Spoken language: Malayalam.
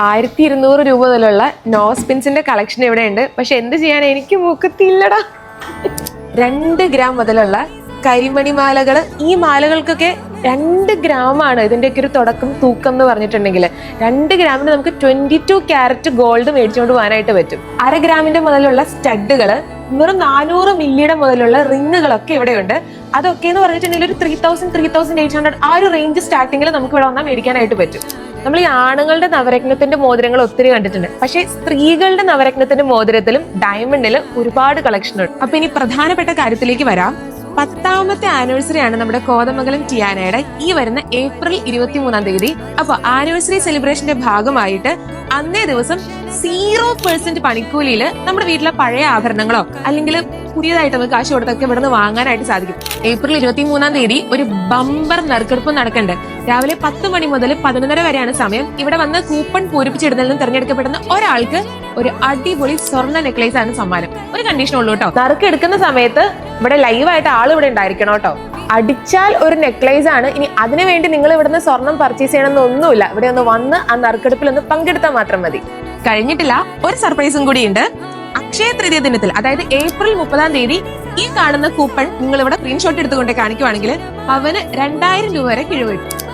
1200 രൂപ മുതലുള്ള നോസ് പിൻസിന്റെ കളക്ഷൻ ഇവിടെ ഉണ്ട്. പക്ഷെ എന്ത് ചെയ്യാൻ, എനിക്ക് മൂക്കത്തില്ലടാ. 2 ഗ്രാം മുതലുള്ള കരിമണി മാലകൾ. ഈ മാലകൾക്കൊക്കെ 2 ഗ്രാമാണ് ഇതിന്റെയൊക്കെ ഒരു തുടക്കം തൂക്കം എന്ന് പറഞ്ഞിട്ടുണ്ടെങ്കിൽ. 2 ഗ്രാമിന് നമുക്ക് 22 ക്യാരറ്റ് ഗോൾഡ് മേടിച്ചുകൊണ്ട് പോകാനായിട്ട് പറ്റും. 1/2 ഗ്രാമിന്റെ മുതലുള്ള സ്റ്റഡുകൾ, 400 മില്ലിയുടെ മുതലുള്ള റിങ്ങുകളൊക്കെ ഇവിടെയുണ്ട്. അതൊക്കെ എന്ന് പറഞ്ഞിട്ടുണ്ടെങ്കിൽ ഒരു 3800 ആ ഒരു റേഞ്ച് സ്റ്റാർട്ടിങ്ങിൽ നമുക്ക് ഇവിടെ വന്നാൽ മേടിക്കാനായിട്ട് പറ്റും. നമ്മൾ ഈ ആണുങ്ങളുടെ നവരത്നത്തിന്റെ മോതിരങ്ങൾ ഒത്തിരി കണ്ടിട്ടുണ്ട്. പക്ഷേ സ്ത്രീകളുടെ നവരത്നത്തിന്റെ മോതിരത്തിലും ഡയമണ്ടിലും ഒരുപാട് കളക്ഷൻ ഉണ്ട്. അപ്പൊ ഇനി പ്രധാനപ്പെട്ട കാര്യത്തിലേക്ക് വരാം. 10ാമത്തെ ആനിവേഴ്സറി ആണ് നമ്മുടെ കോതമംഗലം ടിയാനയുടെ ഈ വരുന്ന ഏപ്രിൽ 23-ാം തീയതി. അപ്പൊ ആനിവേഴ്സറി സെലിബ്രേഷന്റെ ഭാഗമായിട്ട് അന്നേ ദിവസം 0% പണിക്കൂലിയിൽ നമ്മുടെ വീട്ടിലെ പഴയ ആഭരണങ്ങളോ അല്ലെങ്കിൽ പുതിയതായിട്ട് നമുക്ക് കാശ് കൊടുത്തൊക്കെ ഇവിടെ നിന്ന് വാങ്ങാനായിട്ട് സാധിക്കും. ഏപ്രിൽ 23-ാം തീയതി ഒരു ബമ്പർ നറുക്കെടുപ്പ് നടക്കുന്നുണ്ട്. രാവിലെ 10 മണി മുതൽ 11:30 വരെയാണ് സമയം. ഇവിടെ വന്ന് കൂപ്പൺ പൂരിപ്പിച്ചിടുന്നതിൽ നിന്ന് തിരഞ്ഞെടുക്കപ്പെടുന്ന ഒരാൾക്ക് ഒരു അടിപൊളി സ്വർണ്ണ നെക്ലേസ് ആണ് സമ്മാനം. ഒരു കണ്ടീഷൻ ഉള്ളൂ കേട്ടോ, നറുക്കെടുക്കുന്ന സമയത്ത് ഇവിടെ ലൈവായിട്ട് ആൾ ഇവിടെ ഉണ്ടായിരിക്കണം കേട്ടോ. അടിച്ചാൽ ഒരു നെക്ലേസ് ആണ്. ഇനി അതിനുവേണ്ടി നിങ്ങൾ ഇവിടുന്ന് സ്വർണം പർച്ചേസ് ചെയ്യണമെന്നൊന്നുമില്ല. ഇവിടെ ഒന്ന് വന്ന് ആ നറുക്കെടുപ്പിൽ ഒന്ന് പങ്കെടുത്താൽ മാത്രം മതി. കഴിഞ്ഞിട്ടില്ല, ഒരു സർപ്രൈസും കൂടിയുണ്ട്. അക്ഷയ തൃതീയ ദിനത്തിൽ, അതായത് ഏപ്രിൽ 30-ാം തീയതി ഈ കാണുന്ന കൂപ്പൺ നിങ്ങൾ ഇവിടെ സ്ക്രീൻഷോട്ട് എടുത്തുകൊണ്ട് കാണിക്കുവാണെങ്കിൽ അവന് 2000 രൂപ വരെ കിഴിവ് കിട്ടും.